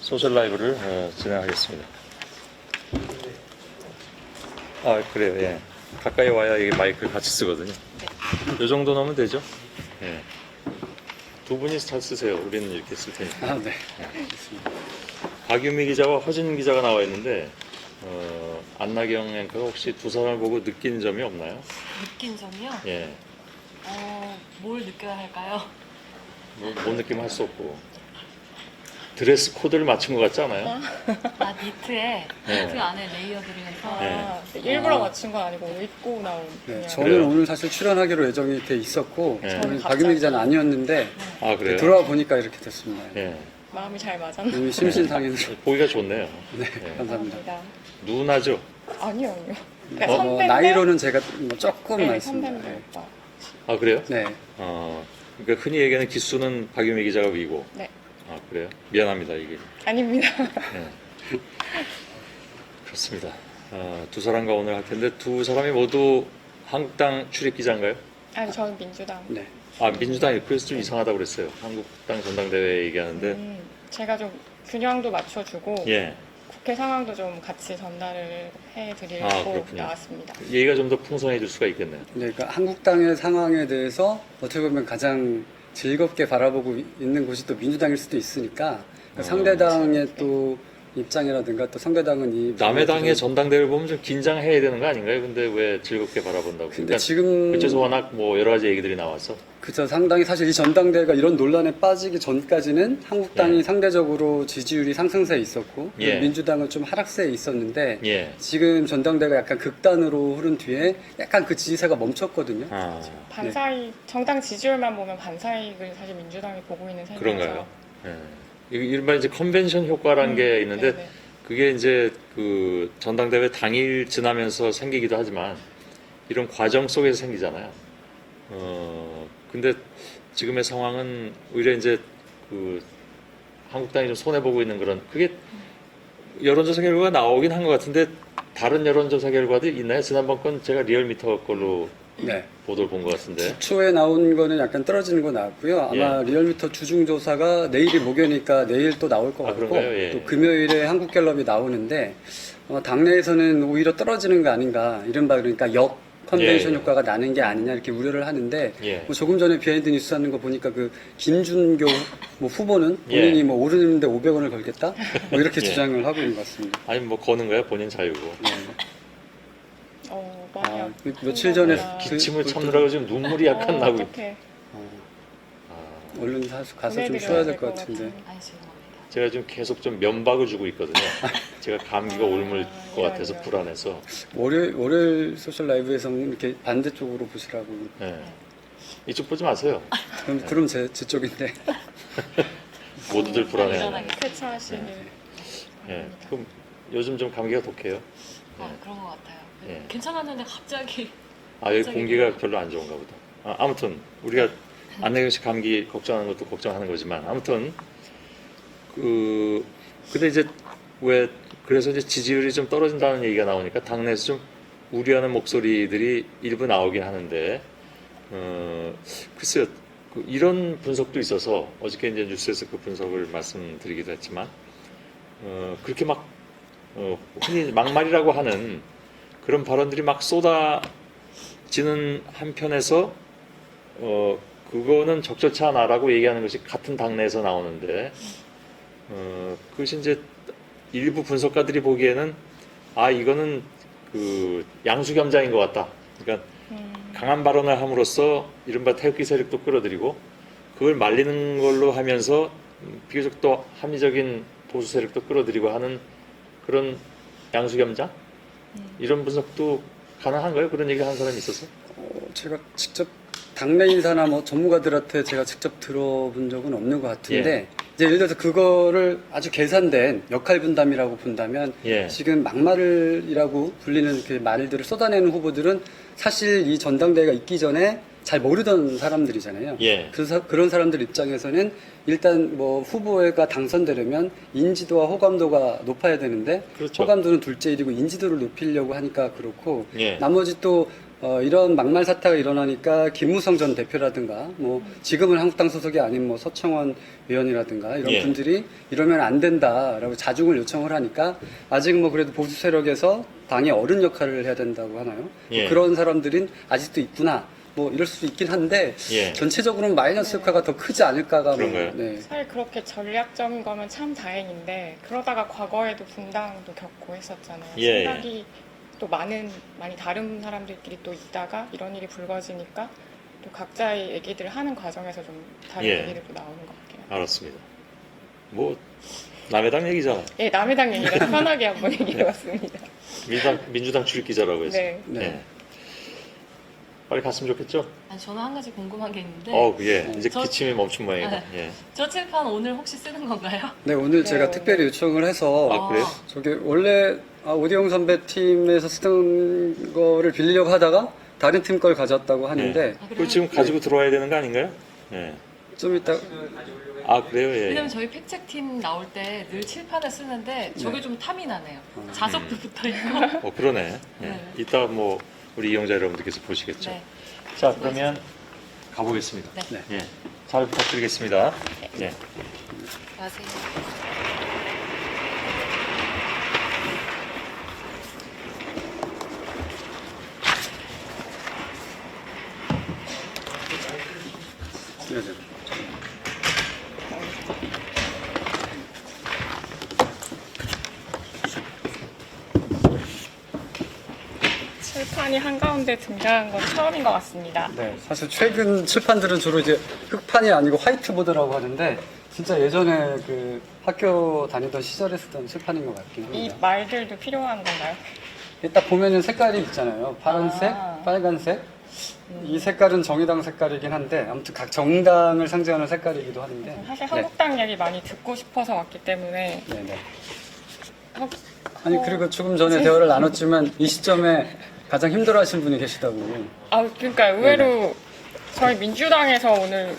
소셜 라이브를 진행하겠습니다. 아, 그래요. 예. 가까이 와야 이 마이크를 같이 쓰거든요. 이 정도 넣으면 되죠? 예. 두 분이 잘 쓰세요. 우리는 이렇게 쓸 테니까. 아, 네. 박유미 기자와 허진 기자가 나와 있는데 안나경 앵커가 혹시 두 사람을 보고 느낀 점이 없나요? 느낀 점이요? 예. 뭘 느껴야 할까요? 못 느끼면 할 수 없고 드레스 코드를 맞춘 것 같지 않아요? 니트에 네. 니트 안에 레이어 들이면서 네. 일부러 맞춘 건 아니고 입고 나온 네, 그냥. 저는 그래요? 오늘 사실 출연하기로 예정이 돼 있었고 네. 저는 저는 박유미 갑자기- 기자는 아니었는데 아, 그래요? 들어와 보니까 이렇게 됐습니다. 예. 마음이 잘 맞았나? 이미 심신상해서 보기가 좋네요. 네, 예. 감사합니다. 누나죠? 아니요, 아니요. 어, 그러니까 뭐 나이로는 제가 뭐 조금 네, 많습니다. 선배인데 오빠. 아, 그래요? 네, 그러니까 흔히 얘기하는 기수는 박유미 기자가 위고. 네, 아, 그래요? 미안합니다, 이게. 아닙니다. 예. 그렇습니다. 두 사람과 오늘 할 텐데 두 사람이 모두 한국당 출입 기자인가요? 아니 저는 민주당. 네. 아, 민주당이 그래서 좀 이상하다고 그랬어요. 한국당 전당대회 얘기하는데. 제가 좀 균형도 맞춰주고 예. 국회 상황도 좀 같이 전달을 해드리려고 그렇군요. 나왔습니다. 얘기가 좀 더 풍성해질 수가 있겠네요. 네, 그러니까 한국당의 상황에 대해서 어떻게 보면 가장 즐겁게 바라보고 있는 곳이 또 민주당일 수도 있으니까 그러니까 상대당의 또 입장이라든가 또 상대당은 이 남의 당의 전당대회를 보면 좀 긴장해야 되는 거 아닌가요? 근데 왜 즐겁게 바라본다고? 근데 지금 그쪽에서 워낙 뭐 여러 가지 얘기들이 나와서. 그죠, 상당히 사실 이 전당대회가 이런 논란에 빠지기 전까지는 한국당이 예. 상대적으로 지지율이 상승세에 있었고 예. 민주당은 좀 하락세에 있었는데 예. 지금 전당대회가 약간 극단으로 흐른 뒤에 약간 그 지지세가 멈췄거든요. 아, 반사이 정당 지지율만 보면 반사이익을 사실 민주당이 보고 있는 셈이죠. 그런가요? 예. 이른바 이제 컨벤션 효과라는 게 있는데 네네. 그게 이제 그 전당대회 당일 지나면서 생기기도 하지만 이런 과정 속에서 생기잖아요. 근데 지금의 상황은 오히려 이제 그 한국당이 좀 손해 보고 있는 그런 그게 여론조사 결과가 나오긴 한 것 같은데 다른 여론조사 결과도 있나요? 지난번 건 제가 리얼미터 걸로 네. 보도를 본 것 같은데. 초에 나온 거는 약간 떨어지는 거 나왔고요. 아마 리얼미터 주중조사가 내일이 목요니까 내일 또 나올 것 아, 같고 그런가요? 예. 또 금요일에 한국갤럽이 나오는데 당내에서는 오히려 떨어지는 거 아닌가 이른바 그러니까 역 컨벤션 예. 효과가 나는 게 아니냐 이렇게 우려를 하는데 예. 뭐 조금 전에 비하인드 뉴스 하는 거 보니까 그 김준교 뭐 후보는 예. 본인이 뭐 오르는데 500원을 걸겠다 뭐 이렇게 예. 주장을 하고 있는 것 같습니다. 아니 뭐 거는 거야 본인 자유고. 네. 많이 아, 며칠 전에 기침을 그- 참느라고 지금 눈물이 약간 나고. 어떡해. 아, 얼른 가서 좀 보내드려야 쉬어야 될 될 것 것 같은데. 아니 죄송합니다. 제가 지금 계속 좀 면박을 주고 있거든요. 제가 감기가 옮을 것 같아서 이런. 불안해서. 월요일 소셜 라이브에서는 이렇게 반대쪽으로 보시라고. 예. 이쪽 보지 마세요. 그럼 제 쪽인데. 모두들 불안해요. 안전하게. 세차하시길. 예. 그럼 요즘 좀 감기가 독해요. 그런 것 같아요. 예. 괜찮았는데 갑자기 아, 여기 갑자기 공기가 별로 안 좋은가 보다. 아무튼 우리가 안내경 씨 감기 걱정하는 것도 걱정하는 거지만 아무튼 근데 이제 왜 그래서 이제 지지율이 좀 떨어진다는 얘기가 나오니까 당내에서 좀 우려하는 목소리들이 일부 나오긴 하는데 글쎄요. 이런 분석도 있어서 어저께 이제 뉴스에서 그 분석을 말씀드리기도 했지만 그렇게 막 흔히 막말이라고 하는 그런 발언들이 막 쏟아지는 한편에서 그거는 적절치 않아라고 얘기하는 것이 같은 당내에서 나오는데 그것이 이제 일부 분석가들이 보기에는 이거는 그 양수겸장인 것 같다. 그러니까 강한 발언을 함으로써 이른바 태극기 세력도 끌어들이고 그걸 말리는 걸로 하면서 비교적 또 합리적인 보수 세력도 끌어들이고 하는 그런 양수겸장 이런 분석도 가능한가요? 그런 얘기 하는 사람이 있어서? 제가 직접 당내 인사나 뭐 전문가들한테 제가 직접 들어본 적은 없는 것 같은데 이제 예를 들어서 그거를 아주 계산된 역할 분담이라고 본다면 예. 지금 막말이라고 불리는 그 말들을 쏟아내는 후보들은 사실 이 전당대회가 있기 전에 잘 모르던 사람들이잖아요. 예. 그런 사람들 입장에서는 일단 뭐 후보가 당선되려면 인지도와 호감도가 높아야 되는데 그렇죠. 호감도는 둘째 일이고 인지도를 높이려고 하니까 그렇고 예. 나머지 또 이런 막말 사태가 일어나니까 김무성 전 대표라든가 뭐 지금은 한국당 소속이 아닌 뭐 서청원 의원이라든가 이런 예. 분들이 이러면 안 된다라고 자중을 요청을 하니까 아직 뭐 그래도 보수 세력에서 당의 어른 역할을 해야 된다고 하나요? 예. 뭐 그런 사람들은 아직도 있구나. 뭐 이럴 수도 있긴 한데 예. 전체적으로는 마이너스 효과가 더 크지 않을까가 뭐, 그런가요? 네. 사실 그렇게 전략적인 거면 참 다행인데 그러다가 과거에도 분당도 겪고 했었잖아요. 예, 생각이 또 많이 다른 사람들끼리 또 있다가 이런 일이 불거지니까 또 각자의 얘기들을 하는 과정에서 좀 다른 예. 얘기들도 나오는 것 같긴 해요. 알았습니다. 뭐 남의 당 얘기잖아. 예, 남의 당 얘기라 편하게 한번 얘기해봤습니다. 민주당 출입기자라고 해서. 네. 네. 예. 빨리 갔으면 좋겠죠? 아니, 저는 한 가지 궁금한 게 있는데 예. 이제 저- 기침이 멈춘 모양이다. 예. 저 칠판 오늘 혹시 쓰는 건가요? 네, 오늘 네, 제가 오늘. 특별히 요청을 해서 아, 그래요? 저기 원래 오디영 선배 팀에서 쓰던 거를 빌리려고 하다가 다른 팀 걸 가져왔다고 하는데 아, 그걸 지금 가지고 들어와야 되는 거 아닌가요? 예. 좀 이따 아, 그래요? 예. 왜냐면 저희 팩책팀 나올 때 늘 칠판을 쓰는데 저게 네. 좀 탐이 나네요. 자석도 붙어 있고. 그러네. 예. 네. 이따 뭐 우리 이용자 여러분들께서 보시겠죠. 네. 자, 그러면 가보겠습니다. 네. 예. 잘 부탁드리겠습니다. 예. 마세요. 네, 네. 칠판이 한가운데 등장한 건 처음인 것 같습니다. 네, 사실 최근 칠판들은 주로 이제 흑판이 아니고 화이트보드라고 하는데 진짜 예전에 그 학교 다니던 시절에 쓰던 칠판인 것 같긴 이 합니다. 말들도 필요한 건가요? 딱 보면은 색깔이 있잖아요. 파란색, 아. 빨간색. 이 색깔은 정의당 색깔이긴 한데 아무튼 각 정당을 상징하는 색깔이기도 하는데 사실 한국당 얘기 많이 듣고 싶어서 왔기 때문에 네, 네. 한- 아니 그리고 조금 전에 대화를 나눴지만 이 시점에 가장 힘들어하시는 분이 계시다고. 그러니까 의외로 저희 민주당에서 오늘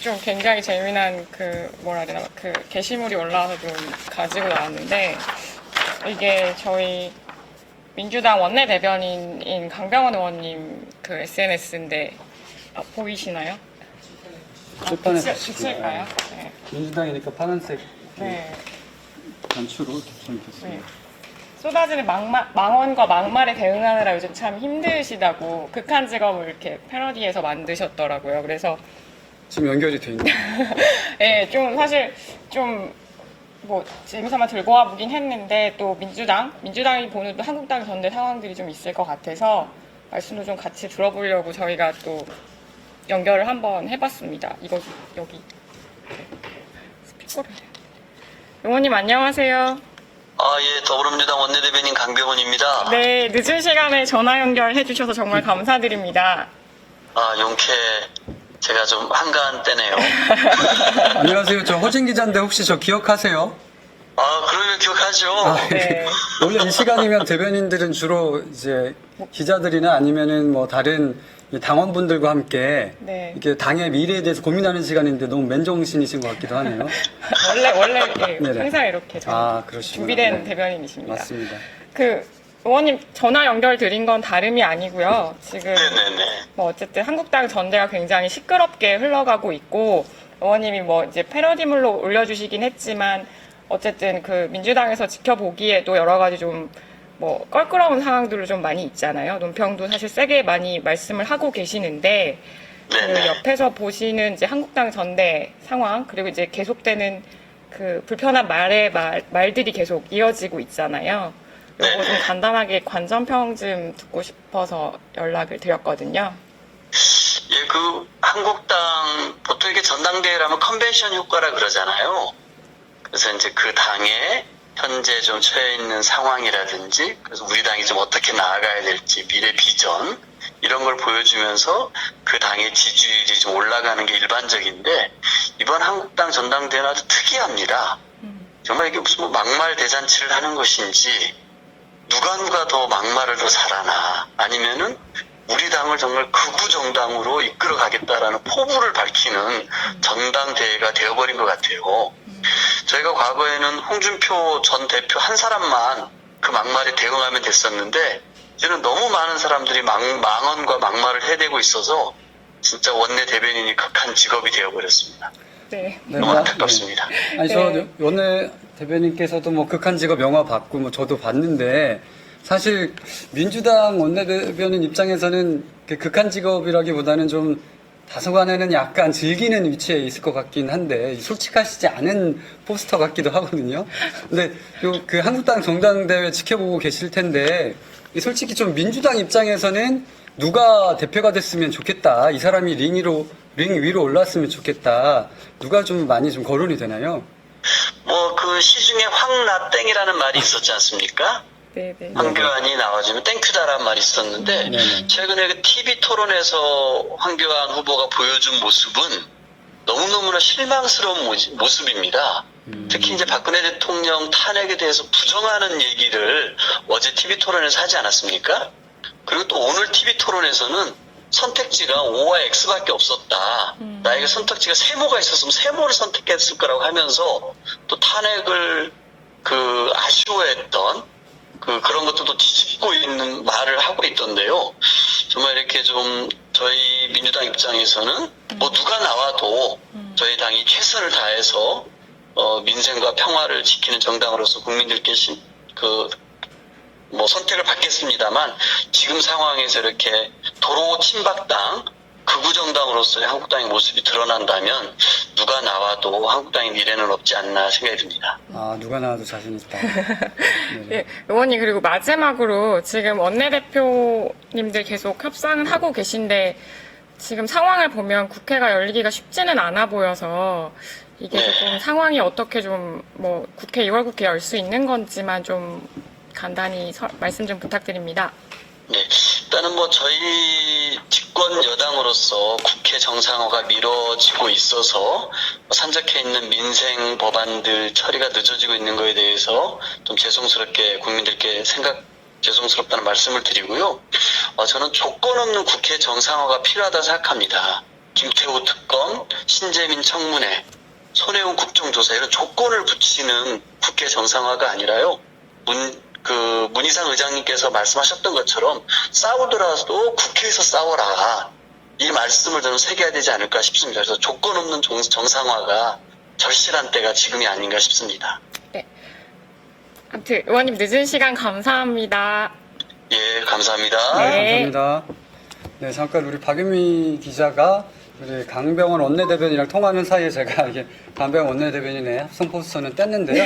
좀 굉장히 재미난 그 뭐라 해야 되나 그 게시물이 올라와서 좀 가지고 나왔는데 이게 저희 민주당 원내대변인인 강병원 의원님 그 SNS인데 보이시나요? 칠판에 비칠까요? 네. 민주당이니까 파란색 네. 단추로 좀 네. 됐습니다. 쏟아지는 망언과 막말에 대응하느라 요즘 참 힘드시다고 극한 직업을 이렇게 패러디해서 만드셨더라고요. 그래서 지금 연결이 돼 있네요. 예, 좀 사실 좀 뭐 재미삼아 들고 와보긴 했는데 또 민주당이 보는 또 한국당 전대 상황들이 좀 있을 것 같아서 말씀도 좀 같이 들어보려고 저희가 또 연결을 한번 해봤습니다. 이거 여기 스피커를 의원님 안녕하세요. 예, 더불어민주당 원내대변인 강병원입니다. 네, 늦은 시간에 전화 연결해 주셔서 정말 감사드립니다. 용케, 제가 좀 한가한 때네요. 안녕하세요. 저 허진 기자인데 혹시 저 기억하세요? 그러면 기억하죠? 네. 원래 이 시간이면 대변인들은 주로 이제 기자들이나 아니면은 뭐 다른 이 당원분들과 함께 네. 이렇게 당의 미래에 대해서 고민하는 시간인데 너무 맨정신이신 것 같기도 하네요. 원래 예, 네네. 항상 이렇게 그러시구나. 준비된 네. 대변인이십니다. 맞습니다. 그 의원님 전화 연결 드린 건 다름이 아니고요. 지금 네네네. 뭐 어쨌든 한국당 전대가 굉장히 시끄럽게 흘러가고 있고 의원님이 뭐 이제 패러디물로 올려주시긴 했지만 어쨌든 그 민주당에서 지켜보기에도 여러 가지 좀 뭐 껄끄러운 상황들도 좀 많이 있잖아요. 논평도 사실 세게 많이 말씀을 하고 계시는데 그 네네. 옆에서 보시는 이제 한국당 전대 상황 그리고 이제 계속되는 그 불편한 말들이 계속 이어지고 있잖아요. 요거 좀 간단하게 관전평 좀 듣고 싶어서 연락을 드렸거든요. 예, 한국당, 보통 이게 전당대회라면 컨벤션 효과라 그러잖아요. 그래서 이제 그 당의 현재 좀 처해 있는 상황이라든지, 그래서 우리 당이 좀 어떻게 나아가야 될지, 미래 비전, 이런 걸 보여주면서 그 당의 지지율이 좀 올라가는 게 일반적인데, 이번 한국당 전당대회는 아주 특이합니다. 정말 이게 무슨 뭐 막말 대잔치를 하는 것인지, 누가 더 막말을 더 잘하나, 아니면은 우리 당을 정말 극우 정당으로 이끌어 가겠다라는 포부를 밝히는 전당대회가 되어버린 것 같아요. 저희가 과거에는 홍준표 전 대표 한 사람만 그 막말에 대응하면 됐었는데 이제는 너무 많은 사람들이 망언과 막말을 해대고 있어서 진짜 원내 대변인이 극한 직업이 되어버렸습니다. 네. 네, 너무 안타깝습니다. 아니 저 원내 대변인께서도 뭐 극한 직업 영화 봤고 뭐 저도 봤는데 사실 민주당 원내 대변인 입장에서는 그 극한 직업이라기보다는 좀 다소간에는 약간 즐기는 위치에 있을 것 같긴 한데 솔직하시지 않은 포스터 같기도 하거든요. 근데 요 그 한국당 정당대회 지켜보고 계실 텐데 솔직히 좀 민주당 입장에서는 누가 대표가 됐으면 좋겠다. 이 사람이 링 위로 올랐으면 좋겠다. 누가 좀 많이 좀 거론이 되나요? 뭐 그 시중에 황나땡이라는 말이 있었지 않습니까? 네네. 황교안이 나와주면 땡큐다라는 말이 있었는데 네네. 최근에 그 TV 토론에서 황교안 후보가 보여준 모습은 너무너무나 실망스러운 모습입니다. 특히 이제 박근혜 대통령 탄핵에 대해서 부정하는 얘기를 어제 TV 토론에서 하지 않았습니까? 그리고 또 오늘 TV 토론에서는 선택지가 O와 X밖에 없었다. 나에게 선택지가 세모가 있었으면 세모를 선택했을 거라고 하면서 또 탄핵을 아쉬워했던 그런 것들도 뒤집고 있는 말을 하고 있던데요. 정말 이렇게 좀 저희 민주당 입장에서는 뭐 누가 나와도 저희 당이 최선을 다해서 민생과 평화를 지키는 정당으로서 국민들께 뭐 선택을 받겠습니다만 지금 상황에서 이렇게 도로 친박당 극우 정당으로서의 한국당의 모습이 드러난다면 누가 나와도 한국당의 미래는 없지 않나 생각이 듭니다. 아 누가 나와도 자신 있다. 예, 의원님 그리고 마지막으로 지금 원내대표님들 계속 협상은 하고 계신데 지금 상황을 보면 국회가 열리기가 쉽지는 않아 보여서 이게 네. 조금 상황이 어떻게 좀 뭐 국회 2월 국회 열 수 있는 건지만 좀 간단히 말씀 좀 부탁드립니다. 네, 일단은 뭐 저희 집권 여당으로서 국회 정상화가 미뤄지고 있어서 산적해 있는 민생 법안들 처리가 늦어지고 있는 거에 대해서 좀 죄송스럽게 국민들께 죄송스럽다는 말씀을 드리고요. 저는 조건 없는 국회 정상화가 필요하다 생각합니다. 김태우 특검, 신재민 청문회, 손혜원 국정조사 이런 조건을 붙이는 국회 정상화가 아니라요. 문희상 의장님께서 말씀하셨던 것처럼 싸우더라도 국회에서 싸워라. 이 말씀을 저는 새겨야 되지 않을까 싶습니다. 그래서 조건 없는 정상화가 절실한 때가 지금이 아닌가 싶습니다. 네. 아무튼 의원님 늦은 시간 감사합니다. 예, 감사합니다. 네. 감사합니다. 네, 잠깐 우리 박윤미 기자가 우리 강병원 원내대변인이랑 통화하는 사이에 제가 이게 강병원 원내대변인의 합성 포스터는 뗐는데요.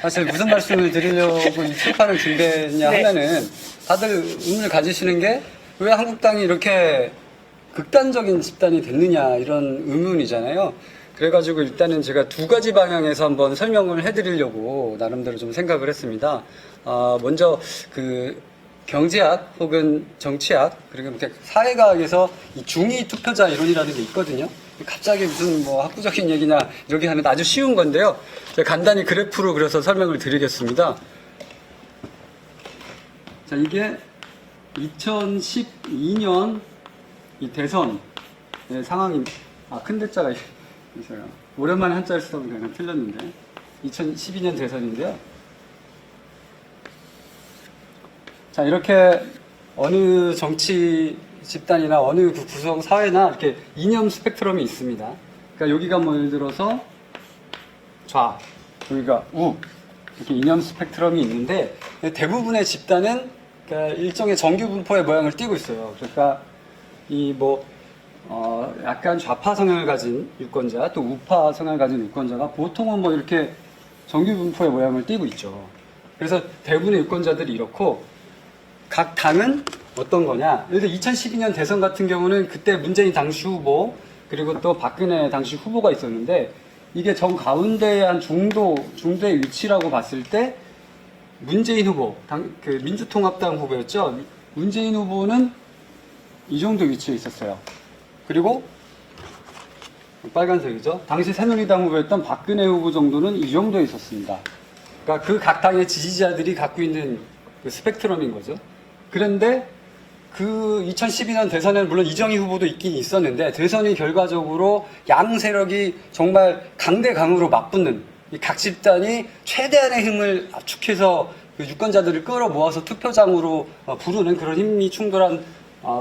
사실 무슨 말씀을 드리려고 이 칠판을 준비했냐 네. 하면은 다들 의문을 가지시는 게 왜 한국당이 이렇게 극단적인 집단이 됐느냐 이런 의문이잖아요. 그래가지고 일단은 제가 두 가지 방향에서 한번 설명을 해드리려고 나름대로 좀 생각을 했습니다. 먼저 경제학 혹은 정치학 그리고 사회과학에서 이 중위 투표자 이론이라는 게 있거든요. 갑자기 무슨 뭐 학구적인 얘기냐 이렇게 하면 아주 쉬운 건데요. 제가 간단히 그래프로 그려서 설명을 드리겠습니다. 자, 이게 2012년 이 대선 상황이 큰 대자가 있어요. 오랜만에 한자를 쓰다 보니까 약간 틀렸는데 2012년 대선인데요. 자, 이렇게 어느 정치 집단이나 어느 구성 사회나 이렇게 이념 스펙트럼이 있습니다. 그러니까 여기가 뭐 예를 들어서 좌, 여기가 우, 이렇게 이념 스펙트럼이 있는데 대부분의 집단은 그러니까 일종의 정규 분포의 모양을 띠고 있어요. 그러니까 약간 좌파 성향을 가진 유권자, 또 우파 성향을 가진 유권자가 보통은 뭐 이렇게 정규 분포의 모양을 띠고 있죠. 그래서 대부분의 유권자들이 이렇고 각 당은 어떤 거냐? 예를 들어 2012년 대선 같은 경우는 그때 문재인 당시 후보 그리고 또 박근혜 당시 후보가 있었는데 이게 정 가운데의 한 중도의 위치라고 봤을 때 문재인 후보, 민주통합당 후보였죠. 문재인 후보는 이 정도 위치에 있었어요. 그리고 빨간색이죠. 당시 새누리당 후보였던 박근혜 후보 정도는 이 정도에 있었습니다. 그러니까 그 각 당의 지지자들이 갖고 있는 그 스펙트럼인 거죠. 그런데 그 2012년 대선에는 물론 이정희 후보도 있긴 있었는데 대선이 결과적으로 양 세력이 정말 강대강으로 맞붙는 이 각 집단이 최대한의 힘을 압축해서 그 유권자들을 끌어모아서 투표장으로 부르는 그런 힘이 충돌한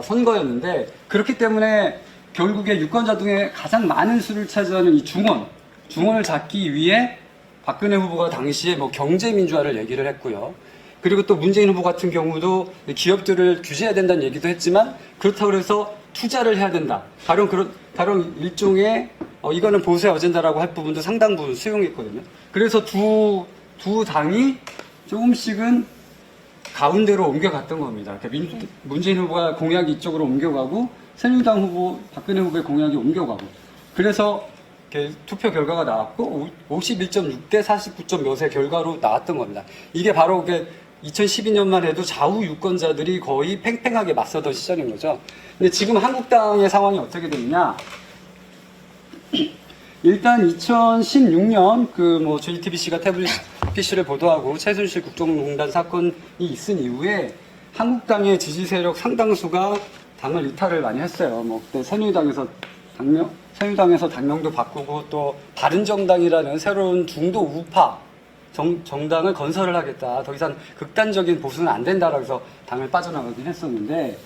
선거였는데, 그렇기 때문에 결국에 유권자 중에 가장 많은 수를 차지하는 이 중원을 잡기 위해 박근혜 후보가 당시에 뭐 경제민주화를 얘기를 했고요. 그리고 또 문재인 후보 같은 경우도 기업들을 규제해야 된다는 얘기도 했지만, 그렇다고 해서 투자를 해야 된다. 다른 일종의 이거는 보수의 어젠다라고 할 부분도 상당 부분 수용했거든요. 그래서 두 당이 조금씩은 가운데로 옮겨갔던 겁니다. 그러니까 문재인 후보가 공약이 이쪽으로 옮겨가고, 새누리당 후보, 박근혜 후보의 공약이 옮겨가고, 그래서 이렇게 투표 결과가 나왔고 51.6대 49점 몇의 결과로 나왔던 겁니다. 이게 바로 2012년만 해도 좌우 유권자들이 거의 팽팽하게 맞서던 시절인 거죠. 근데 지금 한국당의 상황이 어떻게 되느냐? 일단 2016년 JTBC가 태블릿 PC를 보도하고 최순실 국정농단 사건이 있은 이후에 한국당의 지지 세력 상당수가 당을 이탈을 많이 했어요. 그때 새누리당에서 당명도 바꾸고, 또 바른정당이라는 새로운 중도 우파 정당을 건설을 하겠다. 더 이상 극단적인 보수는 안 된다라고 해서 당을 빠져나가긴 했었는데,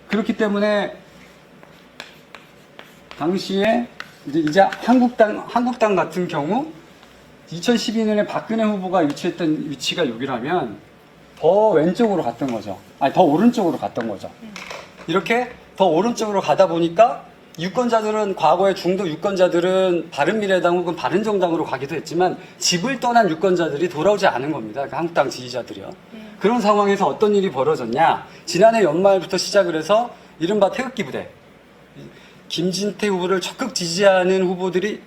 그렇기 때문에 당시에 이제 한국당 같은 경우 2012년에 박근혜 후보가 위치했던 위치가 여기라면 더 왼쪽으로 갔던 거죠. 아니, 더 오른쪽으로 갔던 거죠. 이렇게 더 오른쪽으로 가다 보니까 유권자들은, 과거의 중도 유권자들은 바른미래당 혹은 바른정당으로 가기도 했지만 집을 떠난 유권자들이 돌아오지 않은 겁니다. 그러니까 한국당 지지자들이요. 그런 상황에서 어떤 일이 벌어졌냐. 지난해 연말부터 시작을 해서 이른바 태극기 부대, 김진태 후보를 적극 지지하는 후보들이,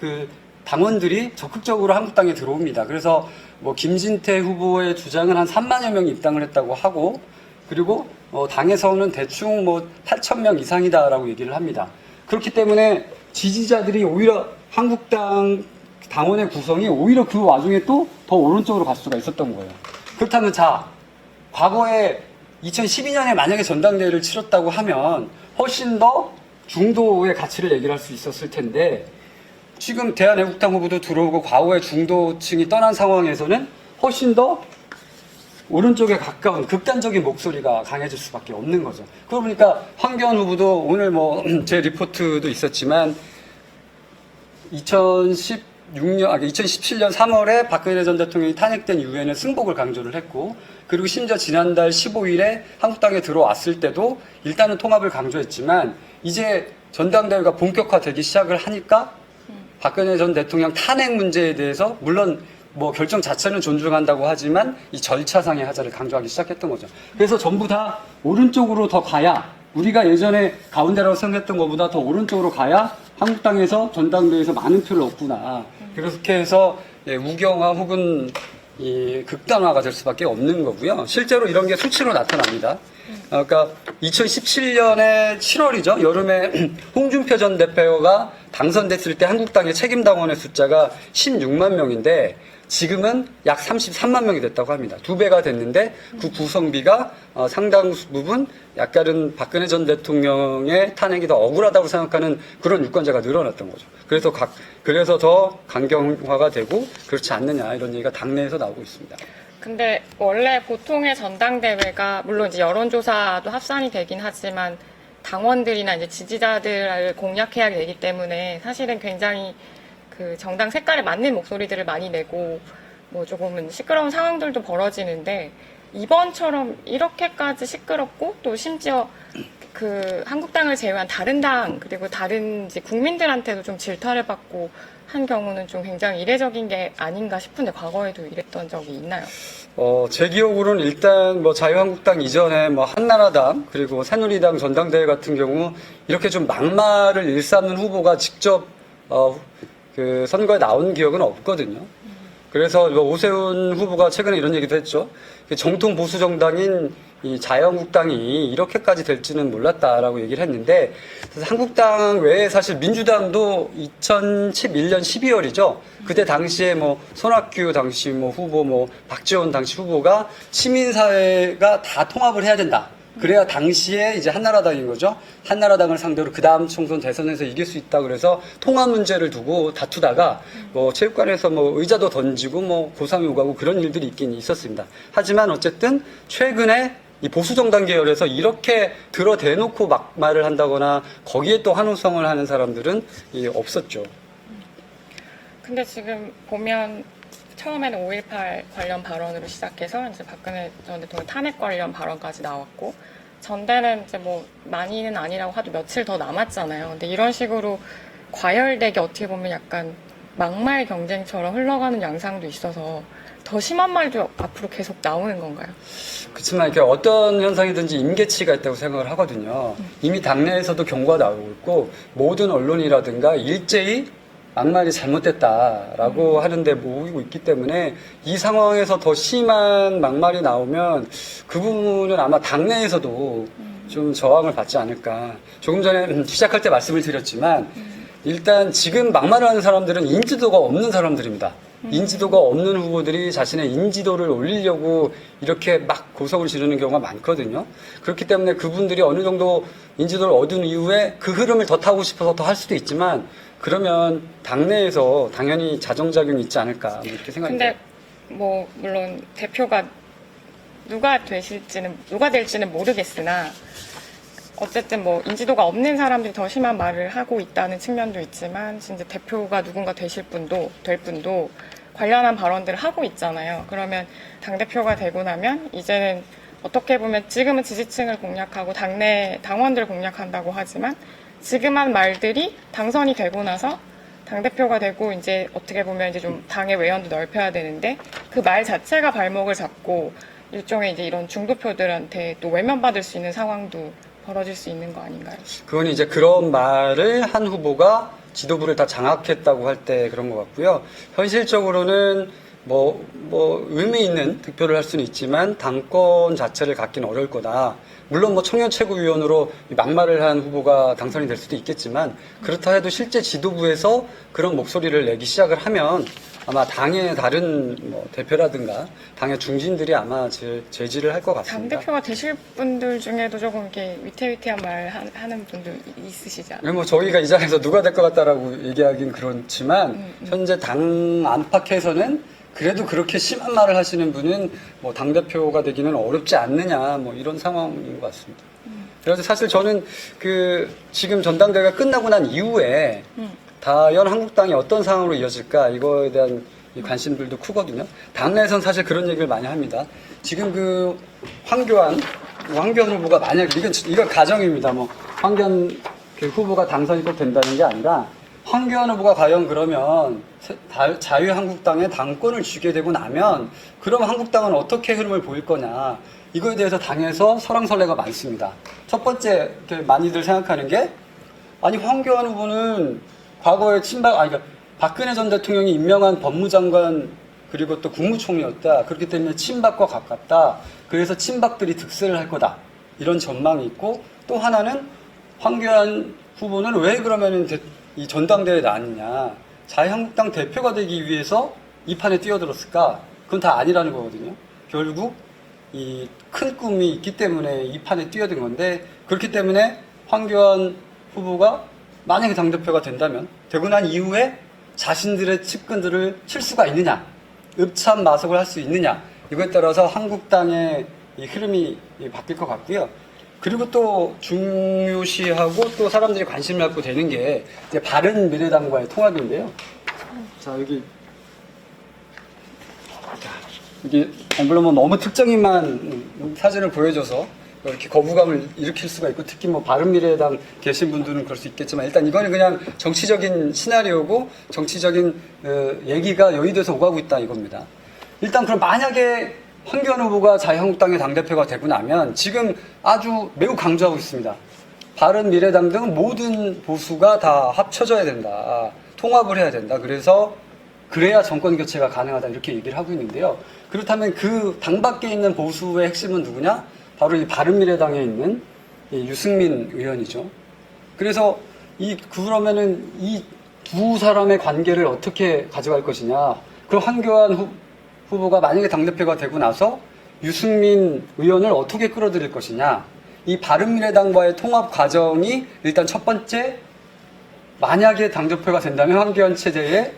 당원들이 적극적으로 한국당에 들어옵니다. 그래서 김진태 후보의 주장은 한 3만여 명이 입당을 했다고 하고, 그리고 당에서는 대충 8,000명 이상이다라고 얘기를 합니다. 그렇기 때문에 지지자들이 오히려 한국당 당원의 구성이 오히려 그 와중에 또 더 오른쪽으로 갈 수가 있었던 거예요. 그렇다면 과거에 2012년에 만약에 전당대회를 치렀다고 하면 훨씬 더 중도의 가치를 얘기를 할 수 있었을 텐데, 지금 대한애국당 후보도 들어오고 과거의 중도층이 떠난 상황에서는 훨씬 더 오른쪽에 가까운 극단적인 목소리가 강해질 수밖에 없는 거죠. 그러고 보니까 황교안 후보도 오늘 제 리포트도 있었지만 2017년 3월에 박근혜 전 대통령이 탄핵된 이후에는 승복을 강조를 했고, 그리고 심지어 지난달 15일에 한국당에 들어왔을 때도 일단은 통합을 강조했지만, 이제 전당대회가 본격화되기 시작을 하니까 박근혜 전 대통령 탄핵 문제에 대해서 물론 결정 자체는 존중한다고 하지만 이 절차상의 하자를 강조하기 시작했던 거죠. 그래서 전부 다 오른쪽으로 더 가야, 우리가 예전에 가운데라고 생각했던 것보다 더 오른쪽으로 가야 한국당에서 전당대회에서 많은 표를 얻구나. 그렇게 해서 우경화 혹은 극단화가 될 수밖에 없는 거고요. 실제로 이런 게 수치로 나타납니다. 그러니까 2017년의 7월이죠. 여름에 홍준표 전 대표가 당선됐을 때 한국당의 책임당원의 숫자가 16만 명인데 지금은 약 33만 명이 됐다고 합니다. 2배가 됐는데 그 구성비가 상당 부분 약간은 박근혜 전 대통령의 탄핵이 더 억울하다고 생각하는 그런 유권자가 늘어났던 거죠. 그래서 더 강경화가 되고 그렇지 않느냐, 이런 얘기가 당내에서 나오고 있습니다. 근데 원래 보통의 전당대회가 물론 이제 여론조사도 합산이 되긴 하지만 당원들이나 이제 지지자들을 공략해야 되기 때문에 사실은 굉장히 그 정당 색깔에 맞는 목소리들을 많이 내고 조금은 시끄러운 상황들도 벌어지는데, 이번처럼 이렇게까지 시끄럽고 또 심지어 그 한국당을 제외한 다른 당 그리고 다른 이제 국민들한테도 좀 질타를 받고 한 경우는 좀 굉장히 이례적인 게 아닌가 싶은데, 과거에도 이랬던 적이 있나요? 제 기억으로는 일단 자유한국당 이전에 한나라당 그리고 새누리당 전당대회 같은 경우 이렇게 좀 막말을 일삼는 후보가 직접 그 선거에 나온 기억은 없거든요. 그래서 오세훈 후보가 최근에 이런 얘기도 했죠. 정통 보수 정당인 이 자유한국당이 이렇게까지 될지는 몰랐다라고 얘기를 했는데, 한국당 외에 사실 민주당도 2011년 12월이죠. 그때 당시에 손학규 당시 후보, 박지원 당시 후보가 시민사회가 다 통합을 해야 된다. 그래야 당시에 이제 한나라당인 거죠. 한나라당을 상대로 그 다음 총선 대선에서 이길 수 있다 그래서 통합 문제를 두고 다투다가 뭐 체육관에서 뭐 의자도 던지고 뭐 고상이 오가고 그런 일들이 있긴 있었습니다. 하지만 어쨌든 최근에 이 보수정당 계열에서 이렇게 대놓고 막말을 한다거나 거기에 또 환호성을 하는 사람들은 없었죠. 근데 지금 보면 처음에는 5.18 관련 발언으로 시작해서 이제 박근혜 전 대통령 탄핵 관련 발언까지 나왔고 전대는 이제 뭐 많이는 아니라고 하도 며칠 더 남았잖아요. 근데 이런 식으로 과열되게 어떻게 보면 약간 막말 경쟁처럼 흘러가는 양상도 있어서 더 심한 말도 앞으로 계속 나오는 건가요? 그렇지만 이렇게 어떤 현상이든지 임계치가 있다고 생각을 하거든요. 이미 당내에서도 경고가 나오고 있고 모든 언론이라든가 일제히 막말이 잘못됐다라고 하는데 모이고 있기 때문에 이 상황에서 더 심한 막말이 나오면 그 부분은 아마 당내에서도 좀 저항을 받지 않을까. 조금 전에 시작할 때 말씀을 드렸지만 일단 지금 막말을 하는 사람들은 인지도가 없는 사람들입니다. 인지도가 없는 후보들이 자신의 인지도를 올리려고 이렇게 막 고성을 지르는 경우가 많거든요. 그렇기 때문에 그분들이 어느 정도 인지도를 얻은 이후에 그 흐름을 더 타고 싶어서 더 할 수도 있지만 그러면 당내에서 당연히 자정작용이 있지 않을까 뭐 이렇게 생각이 근데 돼요. 뭐 물론 대표가 누가 될지는 모르겠으나 어쨌든 뭐 인지도가 없는 사람들이 더 심한 말을 하고 있다는 측면도 있지만 진짜 대표가 누군가 될 분도 관련한 발언들을 하고 있잖아요. 그러면 당대표가 되고 나면 이제는 어떻게 보면 지금은 지지층을 공략하고 당내 당원들을 공략한다고 하지만 지금 한 말들이 당선이 되고 나서 당대표가 되고 이제 어떻게 보면 이제 좀 당의 외연도 넓혀야 되는데 그 말 자체가 발목을 잡고 일종의 이제 이런 중도표들한테 또 외면받을 수 있는 상황도 벌어질 수 있는 거 아닌가요? 그건 이제 그런 말을 한 후보가 지도부를 다 장악했다고 할 때 그런 것 같고요. 현실적으로는 뭐 의미 있는 득표를 할 수는 있지만 당권 자체를 갖기는 어려울 거다. 물론 뭐 청년 최고위원으로 막말을 한 후보가 당선이 될 수도 있겠지만 그렇다 해도 실제 지도부에서 그런 목소리를 내기 시작을 하면 아마 당의 다른 뭐 대표라든가 당의 중진들이 아마 제지를 할 것 같습니다. 당대표가 되실 분들 중에도 조금 이렇게 위태위태한 말 하는 분도 있으시지 않나요? 뭐 저희가 이 자리에서 누가 될 것 같다라고 얘기하긴 그렇지만 현재 당 안팎에서는 그래도 그렇게 심한 말을 하시는 분은 뭐 당대표가 되기는 어렵지 않느냐 뭐 이런 상황인 것 같습니다. 그래서 사실 저는 그 지금 전당대회가 끝나고 난 이후에 과연 한국당이 어떤 상황으로 이어질까 이거에 대한 이 관심들도 크거든요. 당내에선 사실 그런 얘기를 많이 합니다. 지금 그 황교안 후보가 만약 이건 가정입니다. 뭐 황교안 그 후보가 당선이 꼭 된다는 게 아니라 황교안 후보가 과연 그러면 자유한국당에 당권을 쥐게 되고 나면 그럼 한국당은 어떻게 흐름을 보일 거냐 이거에 대해서 당에서 설왕설래가 많습니다. 첫 번째 이렇게 많이들 생각하는 게 아니 황교안 후보는 과거에 그러니까 박근혜 전 대통령이 임명한 법무장관 그리고 또 국무총리였다. 그렇기 때문에 친박과 가깝다. 그래서 친박들이 득세를 할 거다. 이런 전망이 있고 또 하나는 황교안 후보는 왜 그러면은 이 전당대회에 나왔느냐. 자유한국당 대표가 되기 위해서 이 판에 뛰어들었을까? 그건 다 아니라는 거거든요. 결국 이 큰 꿈이 있기 때문에 이 판에 뛰어든 건데 그렇기 때문에 황교안 후보가 만약에 당대표가 된다면 되고 난 이후에 자신들의 측근들을 칠 수가 있느냐 읍참마속을 할 수 있느냐 이거에 따라서 한국당의 이 흐름이 바뀔 것 같고요. 그리고 또 중요시하고 또 사람들이 관심을 갖고 되는 게 이제 바른미래당과의 통합인데요. 자 여기 이게 물론 뭐 너무 특정인만 사진을 보여줘서 이렇게 거부감을 일으킬 수가 있고 특히 뭐 바른미래당 계신 분들은 그럴 수 있겠지만 일단 이거는 그냥 정치적인 시나리오고 정치적인 얘기가 여의도에서 오가고 있다 이겁니다. 일단 그럼 만약에 황교안 후보가 자유한국당의 당대표가 되고 나면 지금 아주 매우 강조하고 있습니다. 바른미래당 등 모든 보수가 다 합쳐져야 된다. 통합을 해야 된다. 그래야 정권 교체가 가능하다 이렇게 얘기를 하고 있는데요. 그렇다면 그 당 밖에 있는 보수의 핵심은 누구냐? 바로 이 바른미래당에 있는 이 유승민 의원이죠. 그래서 그러면은 이 두 사람의 관계를 어떻게 가져갈 것이냐? 그럼 황교안 후보가 만약에 당대표가 되고 나서 유승민 의원을 어떻게 끌어들일 것이냐? 이 바른미래당과의 통합 과정이 일단 첫 번째, 만약에 당적표가 된다면 황교안 체제의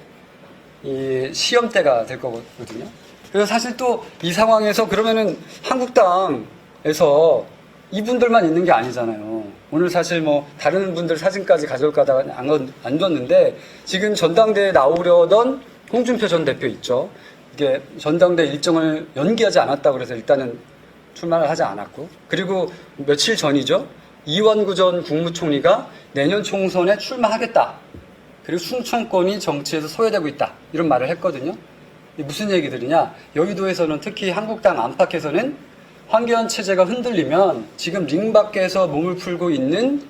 이 시험대가 될 거거든요. 그래서 사실 또 이 상황에서 그러면은 한국당에서 이분들만 있는 게 아니잖아요. 오늘 사실 뭐 다른 분들 사진까지 가져올까 하다가 안 뒀는데 지금 전당대회에 나오려던 홍준표 전 대표 있죠. 이게 전당대 일정을 연기하지 않았다고 그래서 일단은 출마를 하지 않았고, 그리고 며칠 전이죠. 이완구 전 국무총리가 내년 총선에 출마하겠다. 그리고 충청권이 정치에서 소외되고 있다. 이런 말을 했거든요. 이게 무슨 얘기들이냐. 여의도에서는 특히 한국당 안팎에서는 황교안 체제가 흔들리면 지금 링 밖에서 몸을 풀고 있는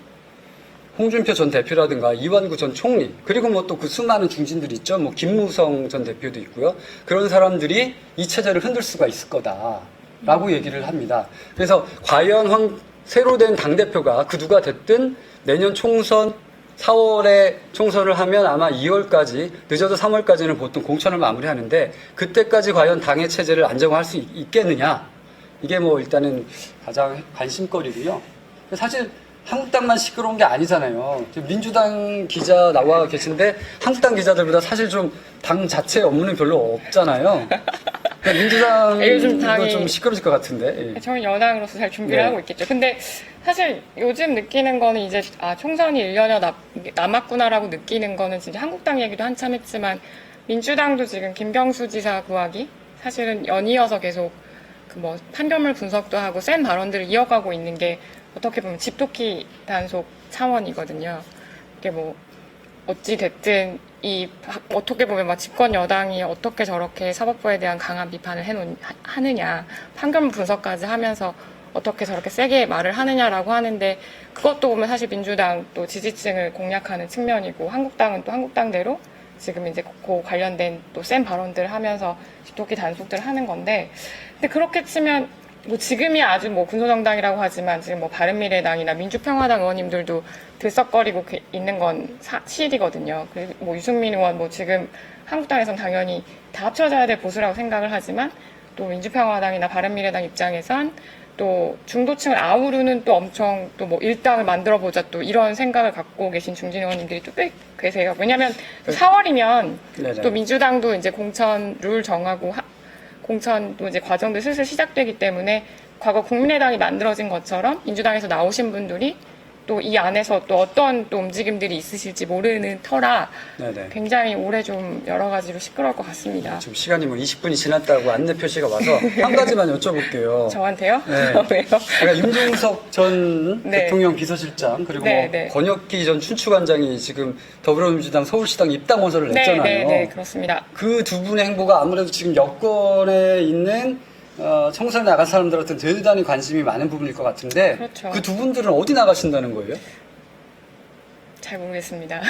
홍준표 전 대표라든가 이완구 전 총리, 그리고 뭐 또 그 수많은 중진들이 있죠. 뭐 김무성 전 대표도 있고요. 그런 사람들이 이 체제를 흔들 수가 있을 거다라고 얘기를 합니다. 그래서 과연 새로 된 당대표가 그 누가 됐든 내년 총선 4월에 총선을 하면 아마 2월까지, 늦어도 3월까지는 보통 공천을 마무리하는데 그때까지 과연 당의 체제를 안정화할 수 있겠느냐. 이게 뭐 일단은 가장 관심거리고요. 사실 한국당만 시끄러운 게 아니잖아요. 지금 민주당 기자 나와 계신데 한국당 기자들보다 사실 좀 당 자체 업무는 별로 없잖아요. 그러니까 민주당도 요즘 당이 좀 시끄러질 것 같은데. 예. 저는 여당으로서 잘 준비를 네. 하고 있겠죠. 근데 사실 요즘 느끼는 거는 이제 총선이 1년여 남았구나라고 느끼는 거는 진짜 한국당 얘기도 한참 했지만 민주당도 지금 김경수 지사 구하기 사실은 연이어서 계속 그 뭐 판결문 분석도 하고 센 발언들을 이어가고 있는 게 어떻게 보면 집토끼 단속 차원이거든요. 이게 뭐 어찌 됐든 어떻게 보면 막 집권 여당이 어떻게 저렇게 사법부에 대한 강한 비판을 하느냐, 판결문 분석까지 하면서 어떻게 저렇게 세게 말을 하느냐라고 하는데 그것도 보면 사실 민주당 또 지지층을 공략하는 측면이고 한국당은 또 한국당대로 지금 이제 그 관련된 또 센 발언들을 하면서 집토끼 단속들을 하는 건데, 근데 그렇게 치면 뭐 지금이 아주 뭐 군소정당이라고 하지만 지금 뭐 바른미래당이나 민주평화당 의원님들도 들썩거리고 있는 건 사실이거든요. 그리고 뭐 유승민 의원 뭐 지금 한국당에선 당연히 다 합쳐져야 될 보수라고 생각을 하지만 또 민주평화당이나 바른미래당 입장에선 또 중도층을 아우르는 또 엄청 또 뭐 일당을 만들어보자 또 이런 생각을 갖고 계신 중진 의원님들이 또 꽤 계세요. 왜냐하면 4월이면 네네. 또 민주당도 이제 공천 룰 정하고 공천 또 이제 과정도 슬슬 시작되기 때문에 과거 국민의당이 만들어진 것처럼 민주당에서 나오신 분들이 또 이 안에서 또 어떤 또 움직임들이 있으실지 모르는 터라 네네. 굉장히 올해 좀 여러 가지로 시끄러울 것 같습니다. 지금 시간이 뭐 20분이 지났다고 안내 표시가 와서 한 가지만 여쭤볼게요. 저한테요? 네. 왜요? 그러니까 임종석 전 네. 대통령 비서실장 그리고 네, 뭐 네. 권혁기 전 춘추관장이 지금 더불어민주당 서울시당 입당 원서를 냈잖아요. 네, 그렇습니다. 그 두 분의 행보가 아무래도 지금 여권에 있는 총선에 나간 사람들한테 대단히 관심이 많은 부분일 것 같은데 그렇죠. 그 두 분들은 어디 나가신다는 거예요? 잘 모르겠습니다.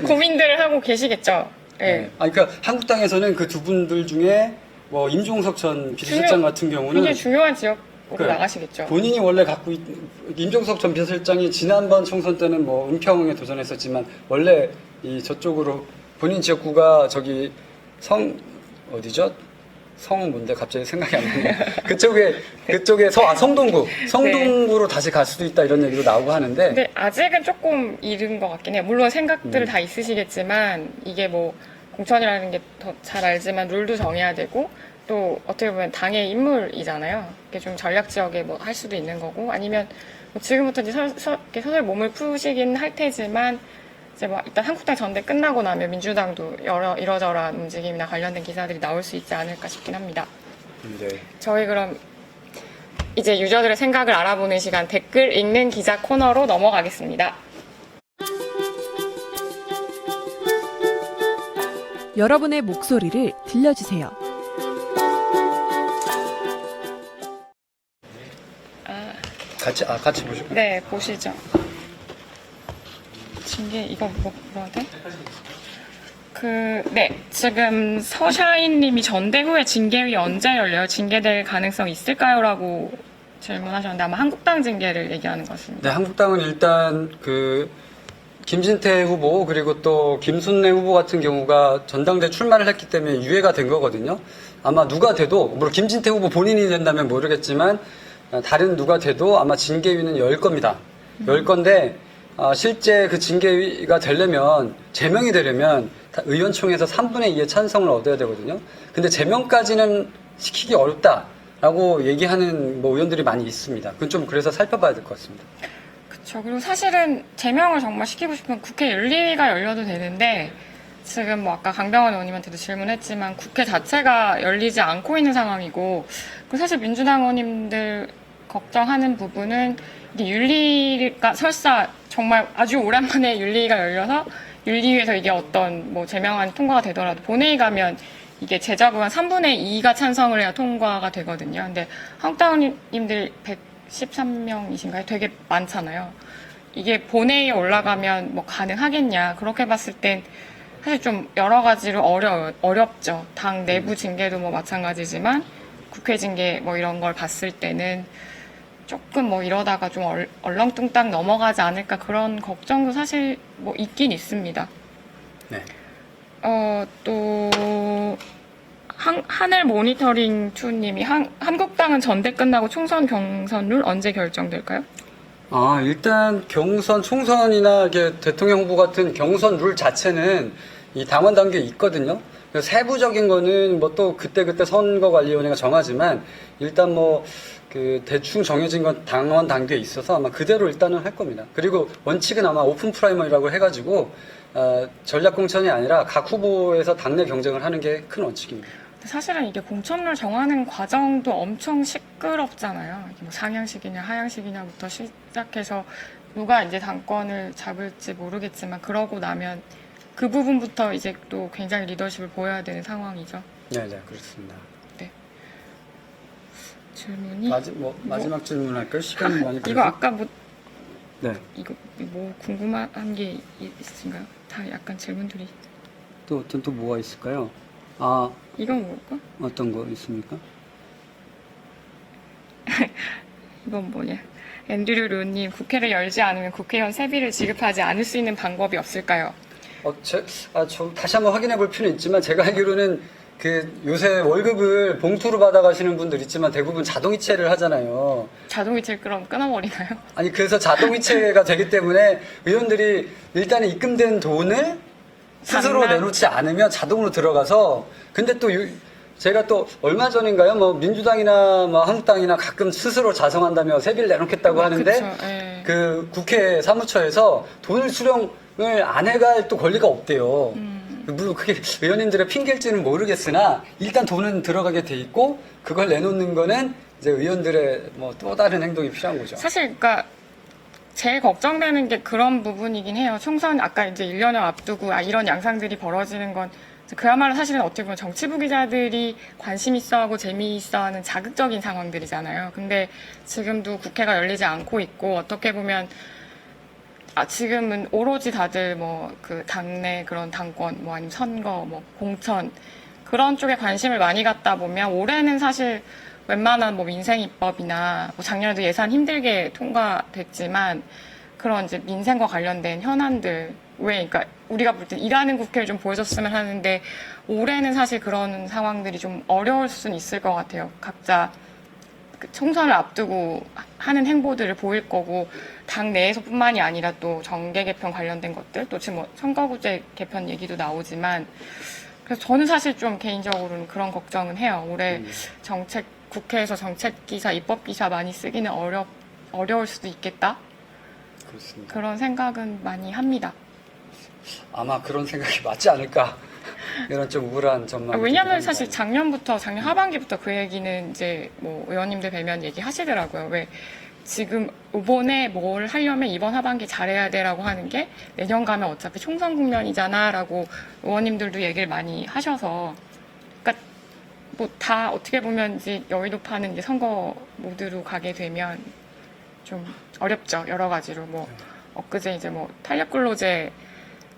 고민들을 하고 계시겠죠. 네. 아니, 그러니까 한국당에서는 그 두 분들 중에 뭐 임종석 전 비서실장 같은 경우는 굉장히 중요한 지역으로 그래. 나가시겠죠. 본인이 원래 임종석 전 비서실장이 지난번 총선 때는 뭐 은평에 도전했었지만 원래 이 저쪽으로 본인 지역구가 저기 어디죠? 성 뭔데 갑자기 생각이 안 나네. 그쪽에 성동구로 다시 갈 수도 있다 이런 얘기도 나오고 하는데. 근데 아직은 조금 이른 것 같긴 해요. 물론 생각들을 다 있으시겠지만 이게 뭐 공천이라는 게 더 잘 알지만 룰도 정해야 되고 또 어떻게 보면 당의 인물이잖아요. 이게 좀 전략 지역에 뭐 할 수도 있는 거고 아니면 뭐 지금부터 이제 이렇게 서서히 몸을 푸시긴 할 테지만 이제 뭐 일단 한국당 전대 끝나고 나면 민주당도 이러저러한 움직임이나 관련된 기사들이 나올 수 있지 않을까 싶긴 합니다. 네. 저희 그럼 이제 유저들의 생각을 알아보는 시간 댓글 읽는 기자 코너로 넘어가겠습니다. 여러분의 목소리를 들려주세요. 같이 보실까요? 네, 보시죠. 징계 이거 뭐라 돼? 네, 지금 서샤인님이 전대후에 징계위 언제 열려요? 징계될 가능성 있을까요?라고 질문하셨는데 아마 한국당 징계를 얘기하는 것 같습니다. 네, 한국당은 일단 그 김진태 후보 그리고 또 김순례 후보 같은 경우가 전당대 출마를 했기 때문에 유예가 된 거거든요. 아마 누가 돼도 물론 김진태 후보 본인이 된다면 모르겠지만 다른 누가 돼도 아마 징계위는 열 겁니다. 열 건데 실제 그 징계위가 되려면 제명이 되려면 의원총회에서 3분의 2의 찬성을 얻어야 되거든요. 근데 제명까지는 시키기 어렵다라고 얘기하는 뭐 의원들이 많이 있습니다. 그건 좀 그래서 살펴봐야 될 것 같습니다. 그렇죠. 그리고 사실은 제명을 정말 시키고 싶으면 국회 윤리위가 열려도 되는데 지금 뭐 아까 강병원 의원님한테도 질문했지만 국회 자체가 열리지 않고 있는 상황이고 그리고 사실 민주당 의원님들 걱정하는 부분은 이게 윤리가 설사 정말 아주 오랜만에 윤리가 열려서 윤리위에서 이게 어떤 뭐 제명안이 통과가 되더라도 본회의 가면 이게 제자구간 3분의 2가 찬성을 해야 통과가 되거든요. 근데 한국당 의원님들 113명이신가요? 되게 많잖아요. 이게 본회의에 올라가면 뭐 가능하겠냐. 그렇게 봤을 땐 사실 좀 여러 가지로 어렵죠. 당 내부 징계도 뭐 마찬가지지만 국회 징계 뭐 이런 걸 봤을 때는 조금 뭐 이러다가 좀 얼렁뚱땅 넘어가지 않을까 그런 걱정도 사실 뭐 있긴 있습니다. 네. 또 하늘 모니터링 2님이 한국당은 전대 끝나고 총선 경선 룰 언제 결정될까요? 일단 경선, 총선이나 이게 대통령 후보 같은 경선 룰 자체는 이 당원 단계에 있거든요. 그래서 세부적인 거는 뭐 또 그때그때 선거관리위원회가 정하지만 일단 뭐 그 대충 정해진 건 당원 단계에 있어서 아마 그대로 일단은 할 겁니다. 그리고 원칙은 아마 오픈 프라이머리라고 해가지고 전략 공천이 아니라 각 후보에서 당내 경쟁을 하는 게 큰 원칙입니다. 사실은 이게 공천룰 정하는 과정도 엄청 시끄럽잖아요. 이게 뭐 상향식이냐 하향식이냐부터 시작해서 누가 이제 당권을 잡을지 모르겠지만 그러고 나면 그 부분부터 이제 또 굉장히 리더십을 보여야 되는 상황이죠. 네, 그렇습니다. 네. 질문이 마지막 질문 할까요? 시간이 많이 이거 아까 뭐 네. 이거 뭐 궁금한 게 있으신가요? 다 약간 질문들이. 또 뭐가 있을까요? 이건 뭘까? 어떤 거 있습니까? 이건 뭐냐? 앤드류 루님, 국회를 열지 않으면 국회의원 세비를 지급하지 않을 수 있는 방법이 없을까요? 다시 한번 확인해 볼 필요는 있지만 제가 알기로는 그 요새 월급을 봉투로 받아가시는 분들 있지만 대부분 자동이체를 하잖아요. 자동이체 그럼 끊어버리나요? 아니 그래서 자동이체가 되기 때문에 의원들이 일단은 입금된 돈을 스스로 당장? 내놓지 않으면 자동으로 들어가서 근데 또 제가 또 얼마 전인가요? 뭐 민주당이나 뭐 한국당이나 가끔 스스로 자성한다며 세비를 내놓겠다고 하는데 그쵸, 예. 그 국회 사무처에서 돈을 수령을 안 해갈 또 권리가 없대요. 물론 그게 의원님들의 핑계일지는 모르겠으나 일단 돈은 들어가게 돼 있고 그걸 내놓는 거는 이제 의원들의 뭐 또 다른 행동이 필요한 거죠. 사실 그러니까 제일 걱정되는 게 그런 부분이긴 해요. 총선 아까 이제 1년을 앞두고 이런 양상들이 벌어지는 건 그야말로 사실은 어떻게 보면 정치부 기자들이 관심 있어하고 재미있어하는 자극적인 상황들이잖아요. 근데 지금도 국회가 열리지 않고 있고 어떻게 보면 지금은 오로지 다들 뭐 그 당내 그런 당권 뭐 아니면 선거 뭐 공천 그런 쪽에 관심을 많이 갖다 보면 올해는 사실 웬만한 뭐 민생 입법이나 뭐 작년에도 예산 힘들게 통과됐지만 그런 이제 민생과 관련된 현안들 그러니까 우리가 볼 때 일하는 국회를 좀 보여줬으면 하는데 올해는 사실 그런 상황들이 좀 어려울 수는 있을 것 같아요. 각자 그 총선을 앞두고 하는 행보들을 보일 거고 당 내에서뿐만이 아니라 또 정계 개편 관련된 것들 또 지금 뭐 선거구제 개편 얘기도 나오지만 그래서 저는 사실 좀 개인적으로는 그런 걱정은 해요. 올해 국회에서 정책 기사, 입법 기사 많이 쓰기는 어려울 수도 있겠다. 그렇습니다. 그런 생각은 많이 합니다. 아마 그런 생각이 맞지 않을까 이런 좀 우울한 전망. 왜냐하면 사실 작년 하반기부터 그 얘기는 이제 뭐 의원님들 뵈면 얘기하시더라고요. 왜 지금 이번에 뭘 하려면 이번 하반기 잘해야 돼라고 하는 게 내년 가면 어차피 총선 국면이잖아라고 의원님들도 얘기를 많이 하셔서 그러니까 뭐 다 어떻게 보면 이제 여의도파는 이제 선거 모드로 가게 되면 좀 어렵죠. 여러 가지로 뭐 엊그제 이제 뭐 탄력근로제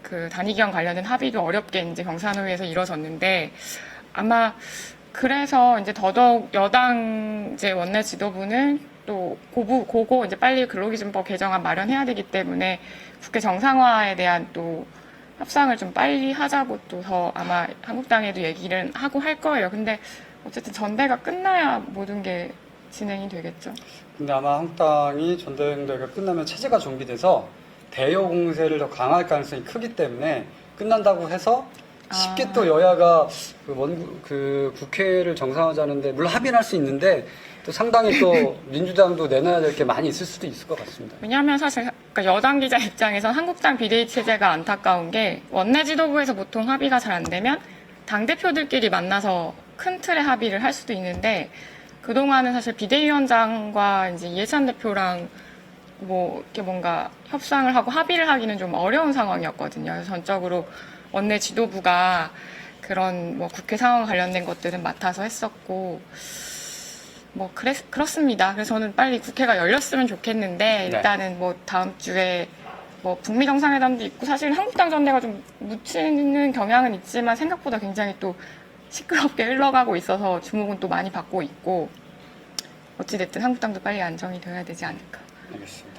그 단위기간 관련된 합의도 어렵게 이제 경산호위에서 이뤄졌는데 아마 그래서 이제 더더욱 여당 이제 원내 지도부는 또 고거 이제 빨리 근로기준법 개정안 마련해야 되기 때문에 국회 정상화에 대한 또 협상을 좀 빨리 하자고 또 더 아마 한국당에도 얘기를 하고 할 거예요. 근데 어쨌든 전대가 끝나야 모든 게 진행이 되겠죠. 근데 아마 한국당이 전당대회가 끝나면 체제가 정비돼서 대여 공세를 더 강할 가능성이 크기 때문에 끝난다고 해서 쉽게 또 여야가 그 국회를 정상화하자는데 물론 합의는 할 수 있는데 또 상당히 또 민주당도 내놔야 될 게 많이 있을 수도 있을 것 같습니다. 왜냐하면 사실 그러니까 여당 기자 입장에선 한국당 비대위 체제가 안타까운 게 원내 지도부에서 보통 합의가 잘 안 되면 당 대표들끼리 만나서 큰 틀의 합의를 할 수도 있는데 그동안은 사실 비대위원장과 이제 이해찬 대표랑 뭐 이렇게 뭔가 협상을 하고 합의를 하기는 좀 어려운 상황이었거든요. 그래서 전적으로 원내 지도부가 그런 뭐 국회 상황 관련된 것들은 맡아서 했었고 뭐 그렇습니다. 그래서 저는 빨리 국회가 열렸으면 좋겠는데 일단은 뭐 다음 주에 뭐 북미 정상회담도 있고 사실 한국당 전대가 좀 묻히는 경향은 있지만 생각보다 굉장히 또 시끄럽게 흘러가고 있어서 주목은 또 많이 받고 있고 어찌됐든 한국당도 빨리 안정이 돼야 되지 않을까 알겠습니다.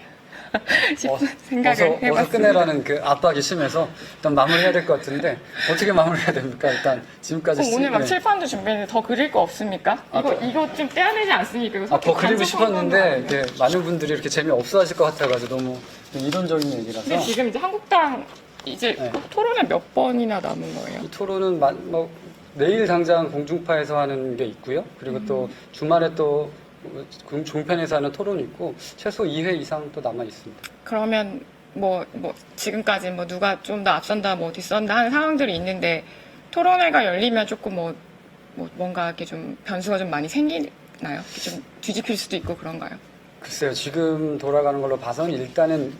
싶은 생각을 어서 해봤습니다. 끝내라는 그 압박이 심해서 일단 마무리해야 될 것 같은데 어떻게 마무리해야 됩니까? 일단 지금까지 오늘 막 네. 칠판도 준비했는데 더 그릴 거 없습니까? 이거 좀 떼어내지 않습니까? 이거 더 그리고 간접 싶었는데 공부하는 거 많은 분들이 이렇게 재미없어 하실 것 같아가지고 너무 좀 이론적인 얘기라서 근데 지금 이제 한국당 이제 네. 토론회 몇 번이나 남은 거예요? 이 토론은 뭐 내일 당장 공중파에서 하는 게 있고요. 그리고 또 주말에 또 종편에서 하는 토론이 있고 최소 2회 이상 또 남아 있습니다. 그러면 뭐 지금까지 뭐 누가 좀 더 앞선다 뭐 뒤선다 하는 상황들이 있는데 토론회가 열리면 조금 뭐 뭔가 이렇게 좀 변수가 좀 많이 생기나요? 이렇게 좀 뒤집힐 수도 있고 그런가요? 글쎄요. 지금 돌아가는 걸로 봐서는 일단은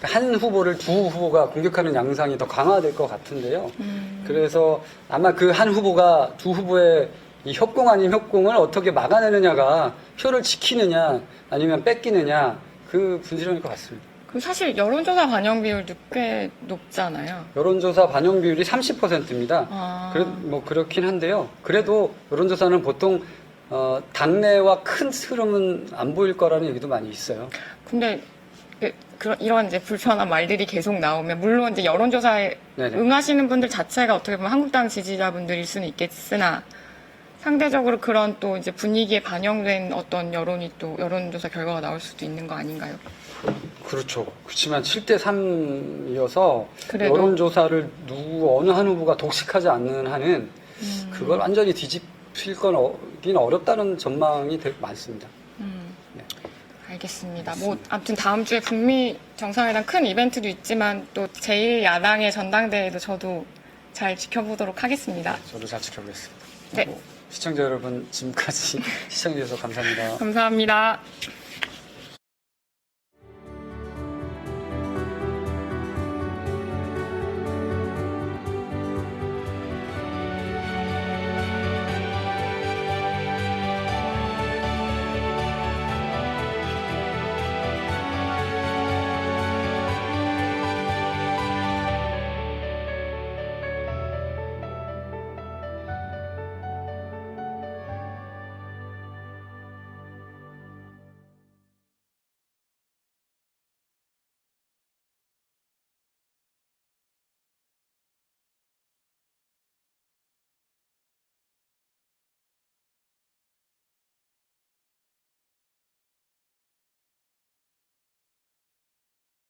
한 후보를 두 후보가 공격하는 양상이 더 강화될 것 같은데요. 그래서 아마 그 한 후보가 두 후보의 이 협공 아닌 협공을 어떻게 막아내느냐가 표를 지키느냐 아니면 뺏기느냐 그 분수령일 것 같습니다. 그 사실 여론조사 반영 비율도 꽤 높잖아요. 여론조사 반영 비율이 30%입니다. 아. 그렇긴 한데요. 그래도 여론조사는 보통 당내와 큰 흐름은 안 보일 거라는 얘기도 많이 있어요. 근데 이런 이제 불편한 말들이 계속 나오면 물론 이제 여론조사에 네네. 응하시는 분들 자체가 어떻게 보면 한국당 지지자분들일 수는 있겠으나 상대적으로 그런 또 이제 분위기에 반영된 어떤 여론조사 결과가 나올 수도 있는 거 아닌가요? 그렇죠. 그렇지만 7대 3이어서 그래도? 여론조사를 어느 한 후보가 독식하지 않는 한은 그걸 완전히 뒤집힐 건긴 어렵다는 전망이 되게 많습니다. 네. 알겠습니다. 뭐 아무튼 다음 주에 북미 정상회담 큰 이벤트도 있지만 또 제1야당의 전당대회도 저도 잘 지켜보도록 하겠습니다. 저도 잘 지켜보겠습니다. 네. 시청자 여러분 지금까지 시청해주셔서 감사합니다. 감사합니다.